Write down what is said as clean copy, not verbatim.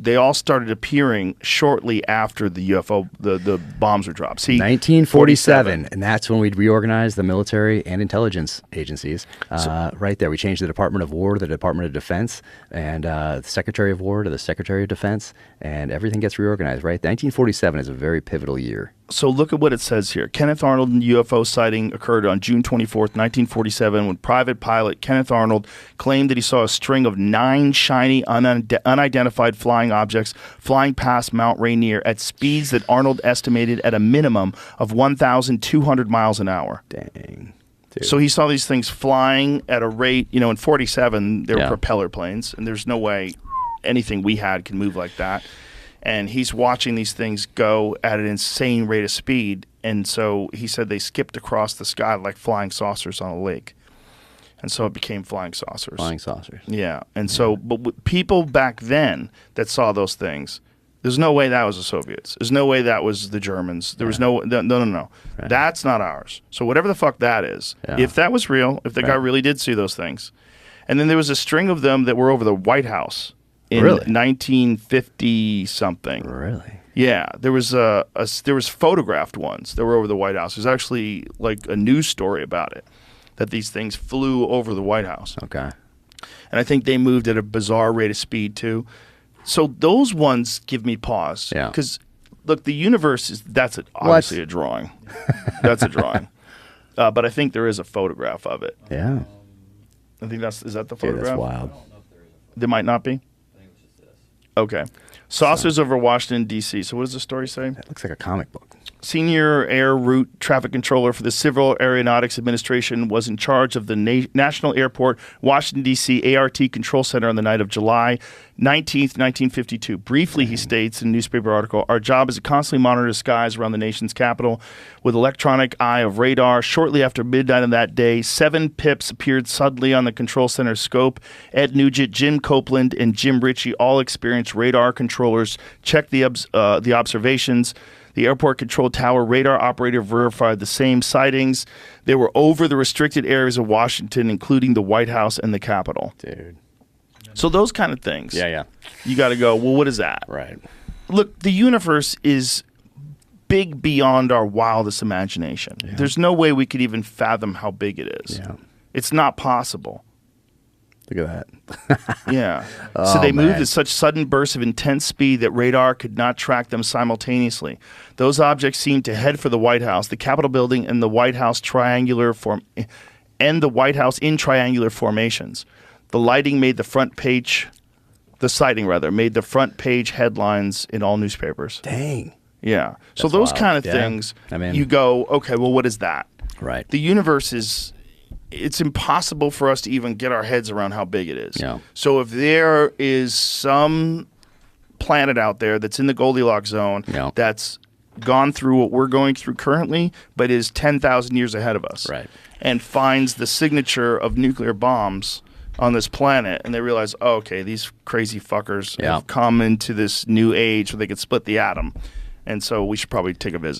they all started appearing shortly after the UFO, the bombs were dropped. See, 1947, and that's when we'd reorganize the military and intelligence agencies. Right there, we changed the Department of War to the Department of Defense, and the Secretary of War to the Secretary of Defense, and everything gets reorganized, right? 1947 is a very pivotal year. So look at what it says here. Kenneth Arnold UFO sighting occurred on June 24th, 1947, when private pilot Kenneth Arnold claimed that he saw a string of 9 shiny, unidentified flying objects flying past Mount Rainier at speeds that Arnold estimated at a minimum of 1,200 miles an hour. Dang. Dude. So he saw these things flying at a rate, in 47, they were propeller planes, and there's no way anything we had can move like that. And he's watching these things go at an insane rate of speed. And so he said they skipped across the sky like flying saucers on a lake. And so it became flying saucers. Flying saucers. Yeah. And so, but people back then that saw those things, there's no way that was the Soviets. There's no way that was the Germans. There was no. Right. That's not ours. So whatever the fuck that is, if that was real, if the guy really did see those things. And then there was a string of them that were over the White House. In 1950 something. Really? Yeah, there was there was photographed ones that were over the White House. There's actually like a news story about it, that these things flew over the White House. Okay. And I think they moved at a bizarre rate of speed too. So those ones give me pause. Yeah. Because look, the universe that's obviously a drawing. That's a drawing. But I think there is a photograph of it. Yeah. I think is that the photograph? That's wild. There might not be. Okay. Saucers over Washington, D.C. So what does the story say? That looks like a comic book. Senior Air Route Traffic Controller for the Civil Aeronautics Administration was in charge of the National Airport, Washington, D.C. ART Control Center on the night of July 19th, 1952. Briefly, he states in a newspaper article, our job is to constantly monitor the skies around the nation's capital with electronic eye of radar. Shortly after midnight on that day, 7 pips appeared suddenly on the control center scope. Ed Nugent, Jim Copeland, and Jim Ritchie, all experienced radar controllers, checked the observations. The airport control tower radar operator verified the same sightings. They were over the restricted areas of Washington, including the White House and the Capitol. Dude. So those kind of things. Yeah. You got to go, well, what is that? Right. Look, the universe is big beyond our wildest imagination. Yeah. There's no way we could even fathom how big it is. Yeah. It's not possible. Look at that. Yeah. So they moved at such sudden bursts of intense speed that radar could not track them simultaneously. Those objects seemed to head for the White House, the Capitol building, and the White House in triangular formations. The sighting made the front page headlines in all newspapers. Dang. Yeah. So those wild. Kind of things, you go, okay, well, what is that? Right. The universe it's impossible for us to even get our heads around how big it is. Yeah. So if there is some planet out there that's in the Goldilocks zone that's gone through what we're going through currently, but is 10,000 years ahead of us, right, and finds the signature of nuclear bombs on this planet, and they realize, oh, okay, these crazy fuckers have come into this new age where they could split the atom, and so we should probably take a visit.